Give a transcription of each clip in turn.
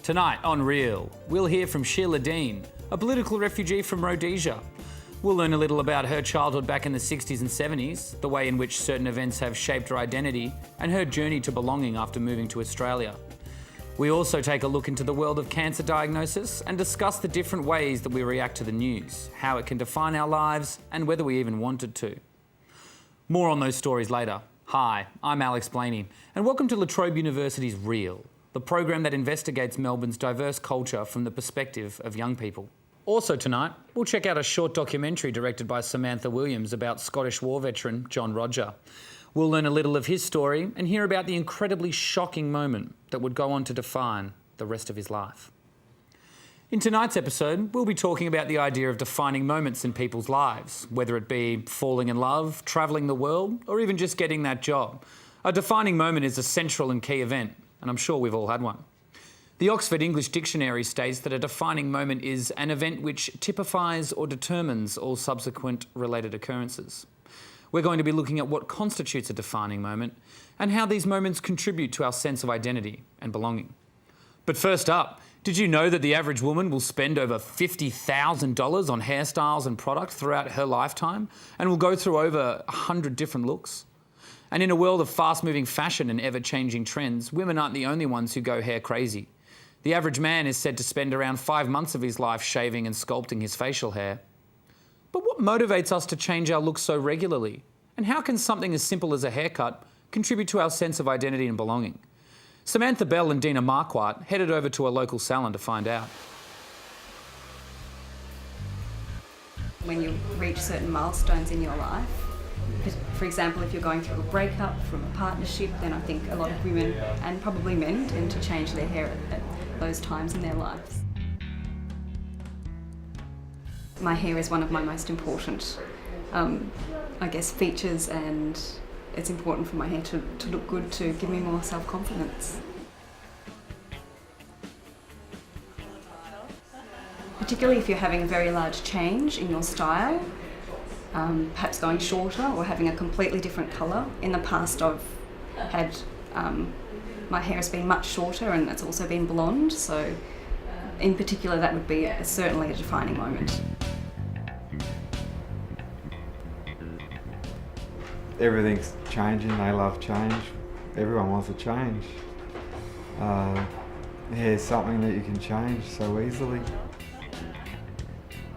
Tonight on Real, we'll hear from Sheila Dean, a political refugee from Rhodesia. We'll learn a little about her childhood back in the 60s and 70s, the way in which certain events have shaped her identity, and her journey to belonging after moving to Australia. We also take a look into the world of cancer diagnosis and discuss the different ways that we react to the news, how it can define our lives, and whether we even wanted to. More on those stories later. Hi, I'm Alex Blaney, and welcome to La Trobe University's Real, the program that investigates Melbourne's diverse culture from the perspective of young people. Also tonight, we'll check out a short documentary directed by Samantha Williams about Scottish war veteran John Roger. We'll learn a little of his story and hear about the incredibly shocking moment that would go on to define the rest of his life. In tonight's episode, we'll be talking about the idea of defining moments in people's lives, whether it be falling in love, travelling the world, or even just getting that job. A defining moment is a central and key event, and I'm sure we've all had one. The Oxford English Dictionary states that a defining moment is an event which typifies or determines all subsequent related occurrences. We're going to be looking at what constitutes a defining moment and how these moments contribute to our sense of identity and belonging. But first up, did you know that the average woman will spend over $50,000 on hairstyles and product throughout her lifetime and will go through over 100 different looks? And in a world of fast-moving fashion and ever-changing trends, women aren't the only ones who go hair crazy. The average man is said to spend around 5 months of his life shaving and sculpting his facial hair. But what motivates us to change our looks so regularly? And how can something as simple as a haircut contribute to our sense of identity and belonging? Samantha Bell and Dina Marquardt headed over to a local salon to find out. When you reach certain milestones in your life, for example, if you're going through a breakup from a partnership, then I think a lot of women, and probably men, tend to change their hair at those times in their lives. My hair is one of my most important, features, and it's important for my hair to look good, to give me more self-confidence. Particularly if you're having a very large change in your style, perhaps going shorter or having a completely different colour. In the past I've had, my hair has been much shorter and it's also been blonde, so in particular that would be certainly a defining moment. Everything's changing, they love change. Everyone wants to change. Hair's something that you can change so easily.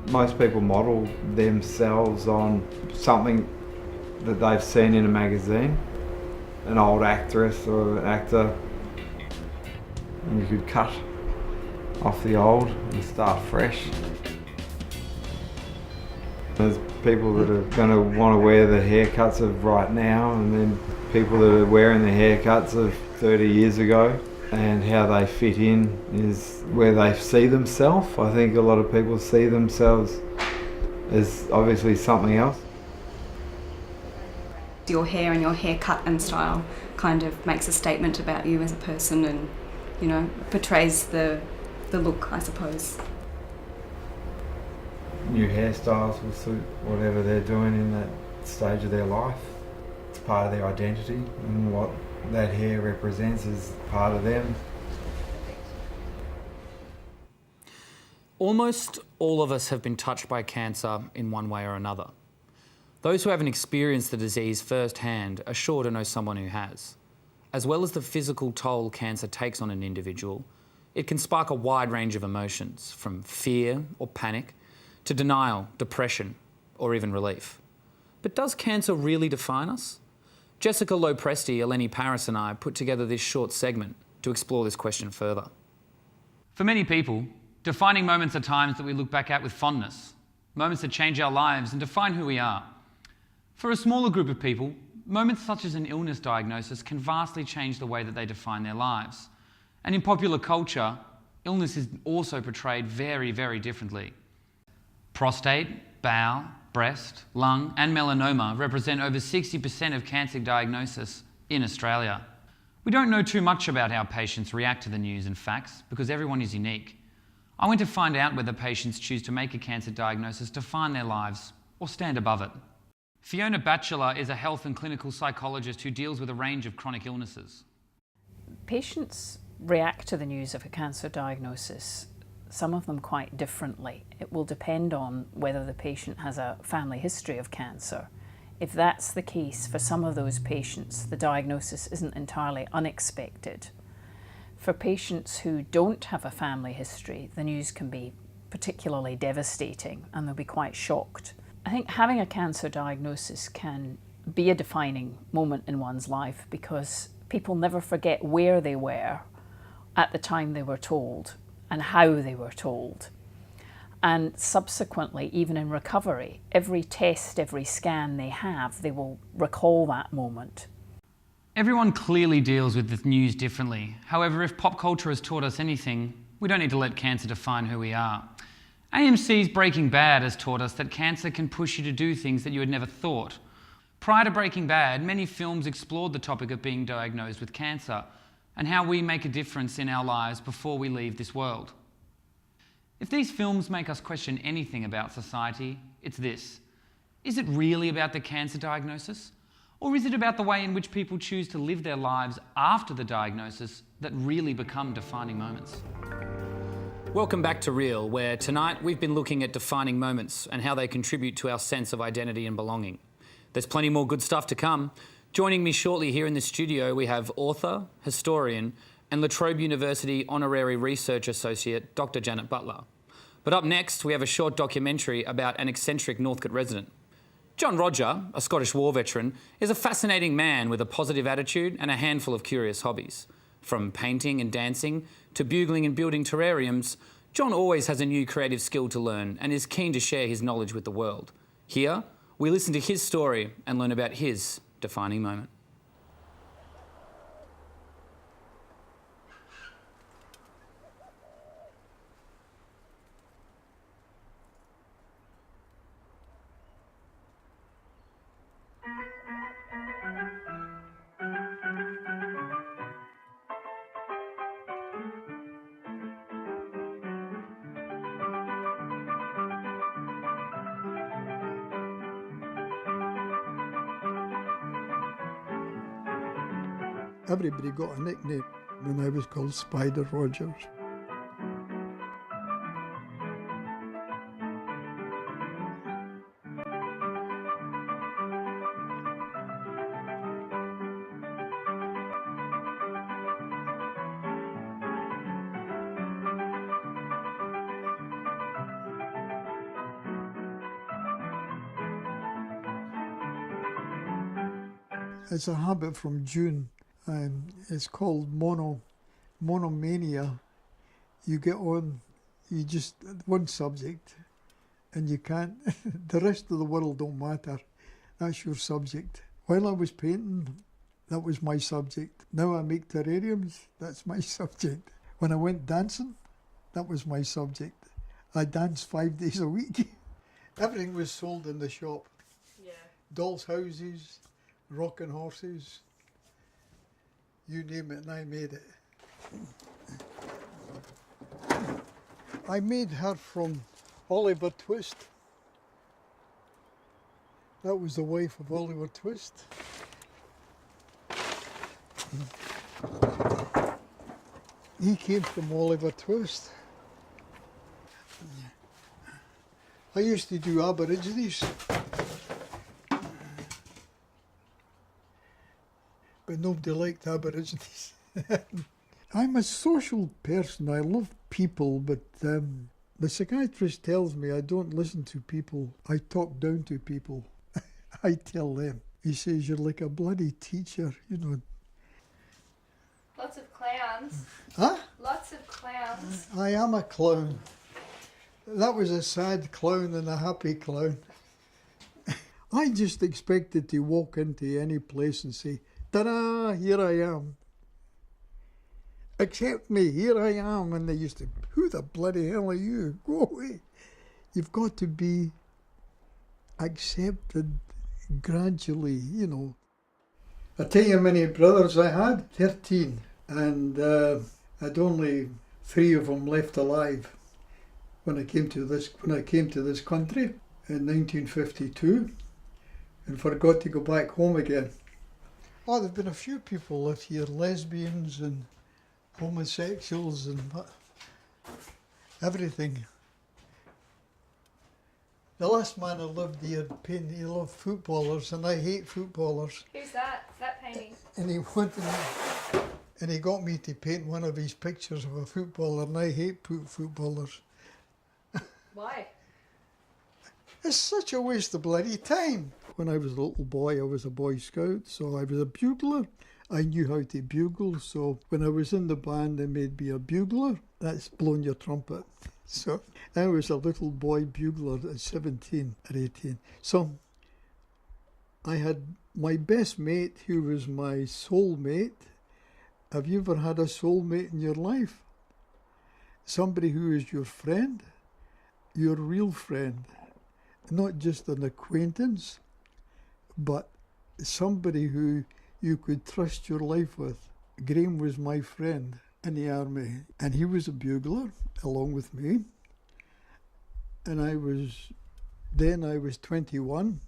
Most people model themselves on something that they've seen in a magazine, an old actress or an actor, and you could cut off the old and start fresh. There's people that are going to want to wear the haircuts of right now, and then people that are wearing the haircuts of 30 years ago, and how they fit in is where they see themselves. I think a lot of people see themselves as obviously something else. Your hair and your haircut and style kind of makes a statement about you as a person and, portrays the look, I suppose. New hairstyles will suit whatever they're doing in that stage of their life. It's part of their identity, and what that hair represents is part of them. Almost all of us have been touched by cancer in one way or another. Those who haven't experienced the disease firsthand are sure to know someone who has. As well as the physical toll cancer takes on an individual, it can spark a wide range of emotions, from fear or panic to denial, depression, or even relief. But does cancer really define us? Jessica Lopresti, Eleni Paris and I put together this short segment to explore this question further. For many people, defining moments are times that we look back at with fondness, moments that change our lives and define who we are. For a smaller group of people, moments such as an illness diagnosis can vastly change the way that they define their lives. And in popular culture, illness is also portrayed very, very differently. Prostate, bowel, breast, lung and melanoma represent over 60% of cancer diagnosis in Australia. We don't know too much about how patients react to the news and facts because everyone is unique. I went to find out whether patients choose to make a cancer diagnosis define their lives or stand above it. Fiona Batchelor is a health and clinical psychologist who deals with a range of chronic illnesses. Patients react to the news of a cancer diagnosis, some of them quite differently. It will depend on whether the patient has a family history of cancer. If that's the case, for some of those patients, the diagnosis isn't entirely unexpected. For patients who don't have a family history, the news can be particularly devastating and they'll be quite shocked. I think having a cancer diagnosis can be a defining moment in one's life because people never forget where they were at the time they were told and how they were told. And subsequently, even in recovery, every test, every scan they have, they will recall that moment. Everyone clearly deals with the news differently. However, if pop culture has taught us anything, we don't need to let cancer define who we are. AMC's Breaking Bad has taught us that cancer can push you to do things that you had never thought. Prior to Breaking Bad, many films explored the topic of being diagnosed with cancer and how we make a difference in our lives before we leave this world. If these films make us question anything about society, it's this. Is it really about the cancer diagnosis? Or is it about the way in which people choose to live their lives after the diagnosis that really become defining moments? Welcome back to Real, where tonight we've been looking at defining moments and how they contribute to our sense of identity and belonging. There's plenty more good stuff to come. Joining me shortly here in the studio, we have author, historian, and La Trobe University Honorary Research Associate, Dr. Janet Butler. But up next, we have a short documentary about an eccentric Northcote resident. John Roger, a Scottish war veteran, is a fascinating man with a positive attitude and a handful of curious hobbies. From painting and dancing to bugling and building terrariums, John always has a new creative skill to learn and is keen to share his knowledge with the world. Here, we listen to his story and learn about his defining moment. Everybody got a nickname when I was called Spider Rogers. It's a habit from June. It's called monomania. You get on, you just, one subject, and you can't, the rest of the world don't matter. That's your subject. While I was painting, that was my subject. Now I make terrariums, that's my subject. When I went dancing, that was my subject. I danced 5 days a week. Everything was sold in the shop. Yeah. Dolls' houses, rocking horses. You name it, and I made it. I made her from Oliver Twist. That was the wife of Oliver Twist. He came from Oliver Twist. I used to do Aborigines. But nobody liked Aborigines. I'm a social person. I love people, but the psychiatrist tells me I don't listen to people. I talk down to people. I tell them. He says, you're like a bloody teacher, you know. Lots of clowns. Huh? Lots of clowns. I am a clown. That was a sad clown and a happy clown. I just expected to walk into any place and say, ta-da, here I am. Accept me, here I am. And they used to, who the bloody hell are you? Go away. You've got to be accepted gradually, you know. I tell you how many brothers I had, 13. And I'd only 3 of them left alive when I came to this country in 1952 and forgot to go back home again. Oh, there've been a few people lived here, lesbians and homosexuals and everything. The last man I lived here painted, he loved footballers, and I hate footballers. Who's that? That painting? And he wanted me, and he got me to paint one of his pictures of a footballer, and I hate footballers. Why? It's such a waste of bloody time. When I was a little boy, I was a Boy Scout, so I was a bugler. I knew how to bugle, so when I was in the band, they made me a bugler. That's blowing your trumpet. So I was a little boy bugler at 17 or 18. So I had my best mate, who was my soulmate. Have you ever had a soulmate in your life? Somebody who is your friend, your real friend. Not just an acquaintance, but somebody who you could trust your life with. Graham was my friend in the army, and he was a bugler along with me. And I was 21,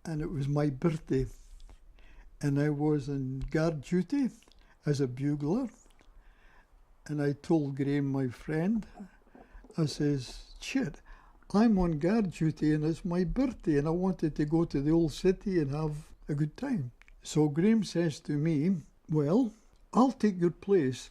and it was my birthday, and I was on guard duty as a bugler. And I told Graham, my friend, I says, shit, I'm on guard duty and it's my birthday and I wanted to go to the old city and have a good time. So Graham says to me, well, I'll take your place.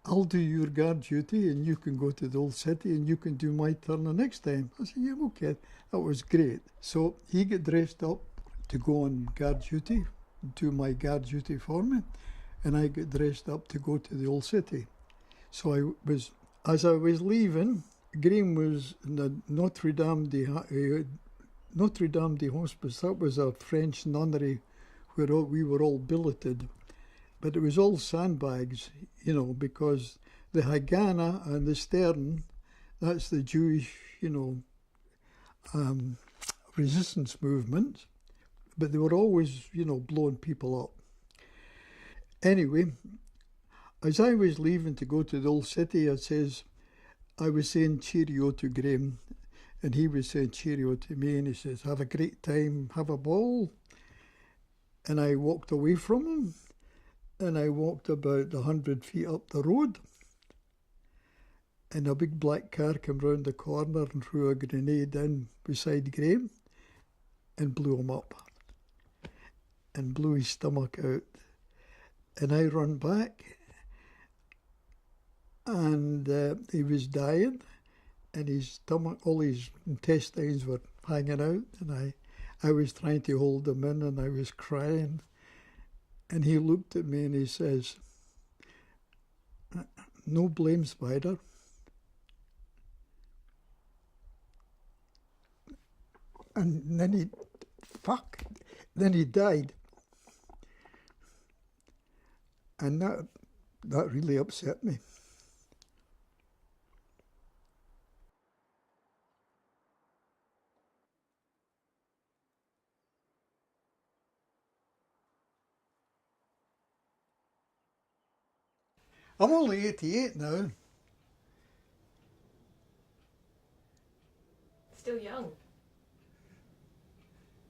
I'll do your guard duty and you can go to the old city and you can do my turn the next time. I said, yeah, okay. That was great. So he got dressed up to go on guard duty, do my guard duty for me, and I got dressed up to go to the old city. So as I was leaving, Graham was in the Notre Dame de Hospice. That was a French nunnery where we were all billeted. But it was all sandbags, you know, because the Haganah and the Stern, that's the Jewish, resistance movement. But they were always, blowing people up. Anyway, as I was leaving to go to the old city, I was saying cheerio to Graham, and he was saying cheerio to me, and he says, have a great time, have a ball. And I walked away from him, and I walked about 100 feet up the road, and a big black car came round the corner and threw a grenade in beside Graham and blew him up and blew his stomach out. And I run back, and he was dying, and his stomach, all his intestines were hanging out, and I was trying to hold him in, and I was crying. And he looked at me and he says, no blame, Spider. And then he died. And that really upset me. I'm only 88 now. Still young.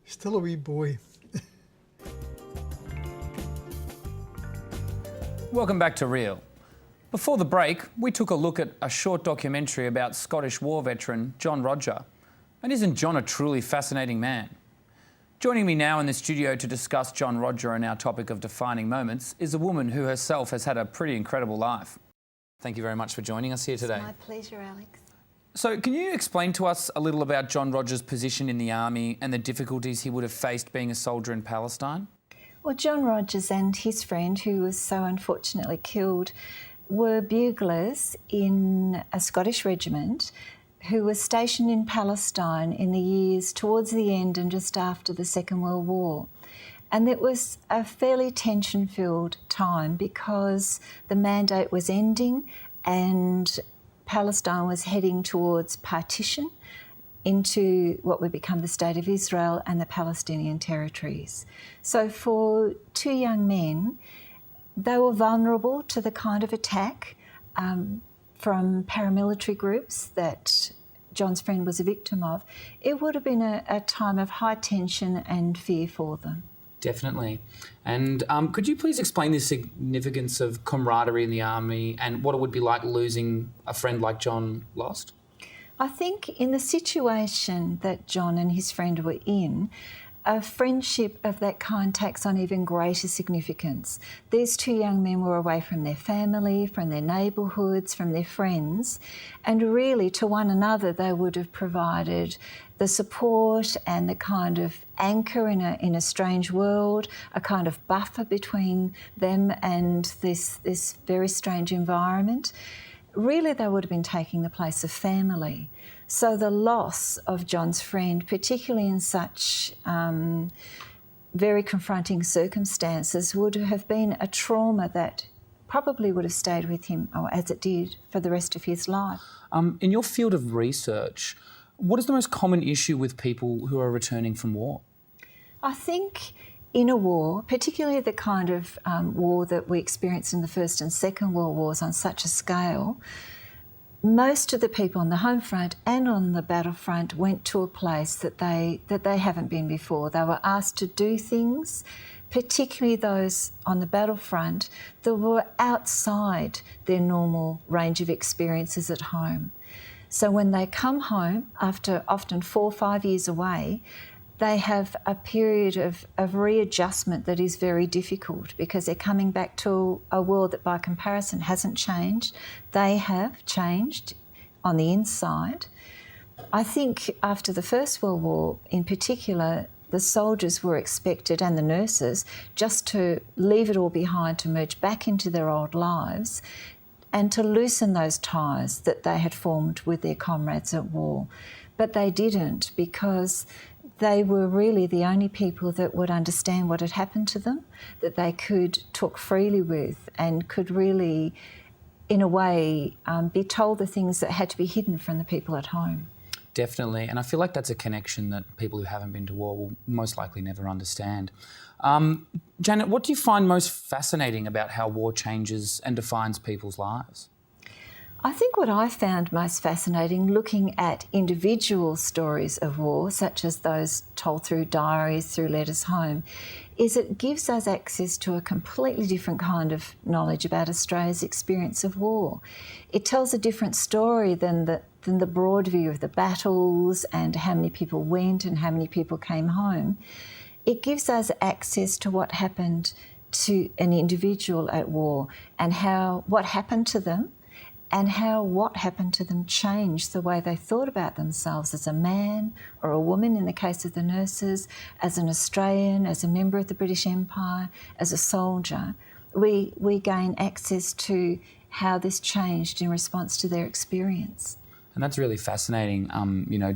Still a wee boy. Welcome back to Real. Before the break, we took a look at a short documentary about Scottish war veteran John Roger. And isn't John a truly fascinating man? Joining me now in the studio to discuss John Roger and our topic of defining moments is a woman who herself has had a pretty incredible life. Thank you very much for joining us here today. It's my pleasure, Alex. So can you explain to us a little about John Roger's position in the army and the difficulties he would have faced being a soldier in Palestine? Well, John Rogers and his friend, who was so unfortunately killed, were buglers in a Scottish regiment who was stationed in Palestine in the years towards the end and just after the Second World War. And it was a fairly tension-filled time because the mandate was ending and Palestine was heading towards partition into what would become the State of Israel and the Palestinian territories. So for two young men, they were vulnerable to the kind of attack from paramilitary groups that John's friend was a victim of. It would have been a time of high tension and fear for them. Definitely. And could you please explain the significance of camaraderie in the army and what it would be like losing a friend like John lost? I think in the situation that John and his friend were in, a friendship of that kind takes on even greater significance. These two young men were away from their family, from their neighbourhoods, from their friends, and really to one another they would have provided the support and the kind of anchor in a strange world, a kind of buffer between them and this very strange environment. Really they would have been taking the place of family. So the loss of John's friend, particularly in such very confronting circumstances, would have been a trauma that probably would have stayed with him, or as it did, for the rest of his life. In your field of research, what is the most common issue with people who are returning from war? I think in a war, particularly the kind of war that we experienced in the First and Second World Wars on such a scale, most of the people on the home front and on the battlefront went to a place that they haven't been before. They were asked to do things, particularly those on the battlefront, that were outside their normal range of experiences at home. So when they come home, after often 4 or 5 years away, they have a period of readjustment that is very difficult because they're coming back to a world that by comparison hasn't changed. They have changed on the inside. I think after the First World War in particular, the soldiers were expected, and the nurses, just to leave it all behind, to merge back into their old lives and to loosen those ties that they had formed with their comrades at war. But they didn't, because they were really the only people that would understand what had happened to them, that they could talk freely with and could really, in a way, be told the things that had to be hidden from the people at home. Definitely, and I feel like that's a connection that people who haven't been to war will most likely never understand. Janet, what do you find most fascinating about how war changes and defines people's lives? I think what I found most fascinating, looking at individual stories of war, such as those told through diaries, through letters home, is it gives us access to a completely different kind of knowledge about Australia's experience of war. It tells a different story than the broad view of the battles and how many people went and how many people came home. It gives us access to what happened to an individual at war and what happened to them, and how what happened to them changed the way they thought about themselves as a man or a woman in the case of the nurses, as an Australian, as a member of the British Empire, as a soldier. We gain access to how this changed in response to their experience. And that's really fascinating,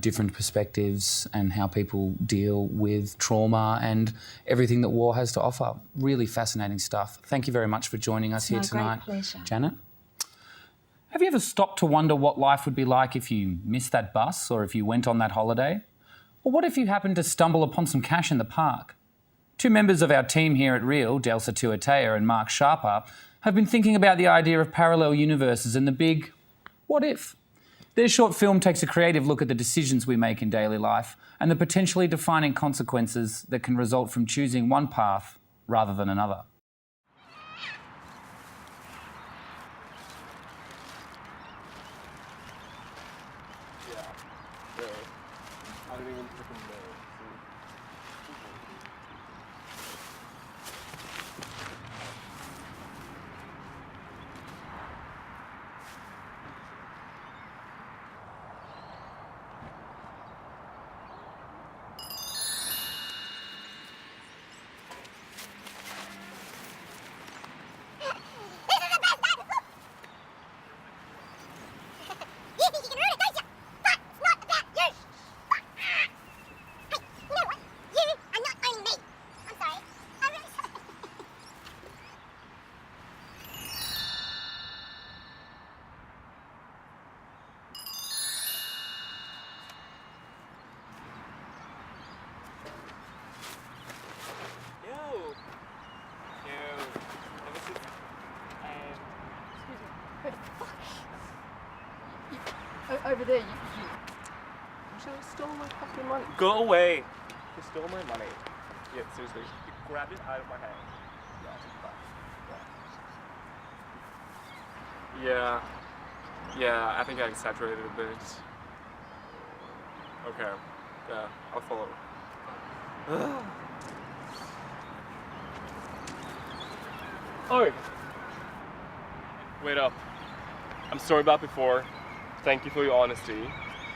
different perspectives and how people deal with trauma and everything that war has to offer. Really fascinating stuff. Thank you very much for joining us here tonight, great pleasure. Janet. Have you ever stopped to wonder what life would be like if you missed that bus or if you went on that holiday? Or what if you happened to stumble upon some cash in the park? Two members of our team here at Real, Delsa Tuatea and Mark Sharper, have been thinking about the idea of parallel universes and the big what if. Their short film takes a creative look at the decisions we make in daily life and the potentially defining consequences that can result from choosing one path rather than another. Over there, you stole my fucking money. Go away. You stole my money. Yeah, seriously. grab it out of my hand. Yeah, I think I exaggerated a bit. Okay, yeah, I'll follow. Oh! Wait up. I'm sorry about before. Thank you for your honesty.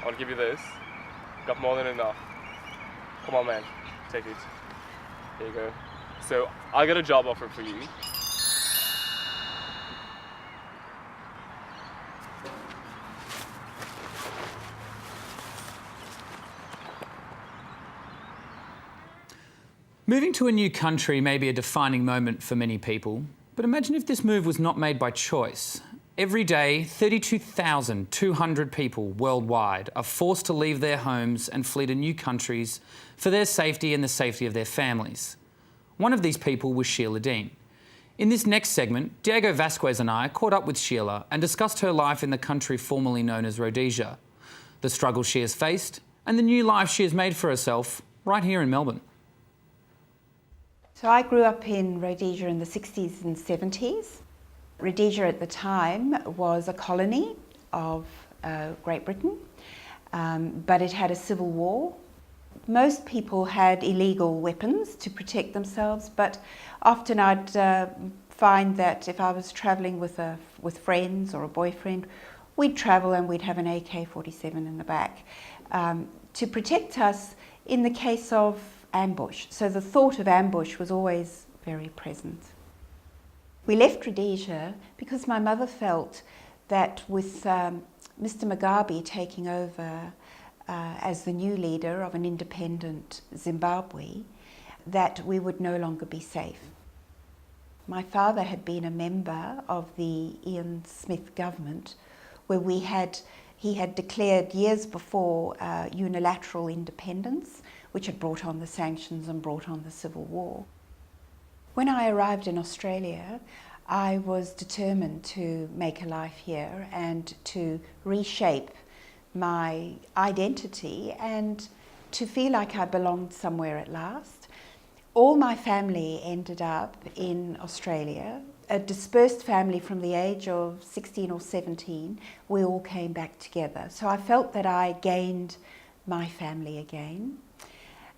I'll give you this. Got more than enough. Come on, man. Take it. Here you go. So, I got a job offer for you. Moving to a new country may be a defining moment for many people, but imagine if this move was not made by choice. Every day, 32,200 people worldwide are forced to leave their homes and flee to new countries for their safety and the safety of their families. One of these people was Sheila Dean. In this next segment, Diego Vasquez and I caught up with Sheila and discussed her life in the country formerly known as Rhodesia, the struggles she has faced, and the new life she has made for herself right here in Melbourne. So I grew up in Rhodesia in the 60s and 70s. Rhodesia at the time was a colony of Great Britain, but it had a civil war. Most people had illegal weapons to protect themselves, but often I'd find that if I was travelling with friends or a boyfriend, we'd travel and we'd have an AK-47 in the back to protect us in the case of ambush. So the thought of ambush was always very present. We left Rhodesia because my mother felt that with Mr. Mugabe taking over as the new leader of an independent Zimbabwe, that we would no longer be safe. My father had been a member of the Ian Smith government where he had declared years before unilateral independence, which had brought on the sanctions and brought on the civil war. When I arrived in Australia, I was determined to make a life here and to reshape my identity and to feel like I belonged somewhere at last. All my family ended up in Australia. A dispersed family from the age of 16 or 17, we all came back together. So I felt that I gained my family again.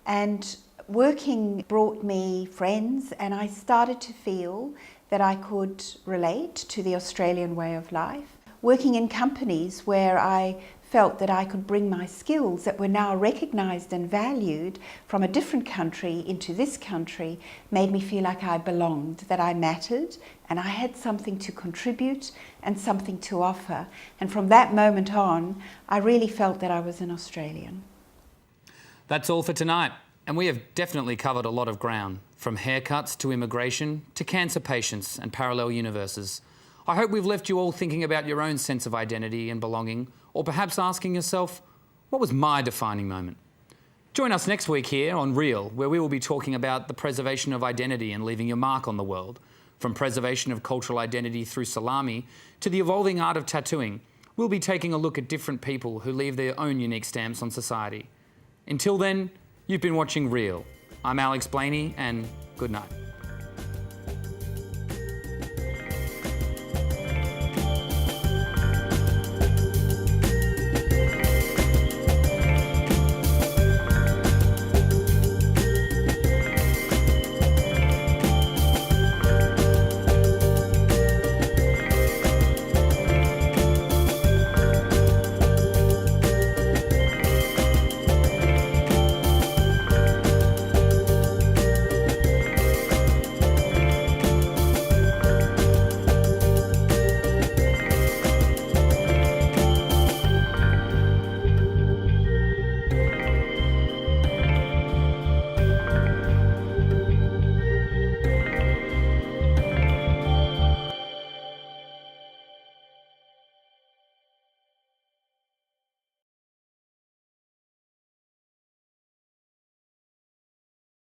And working brought me friends, and I started to feel that I could relate to the Australian way of life. Working in companies where I felt that I could bring my skills that were now recognised and valued from a different country into this country made me feel like I belonged, that I mattered, and I had something to contribute and something to offer. And from that moment on, I really felt that I was an Australian. That's all for tonight, and we have definitely covered a lot of ground, from haircuts to immigration to cancer patients and parallel universes. I hope we've left you all thinking about your own sense of identity and belonging, or perhaps asking yourself, what was my defining moment? Join us next week here on Real, where we will be talking about the preservation of identity and leaving your mark on the world. From preservation of cultural identity through salami to the evolving art of tattooing, we'll be taking a look at different people who leave their own unique stamps on society. Until then, you've been watching Real. I'm Alex Blaney, and good night.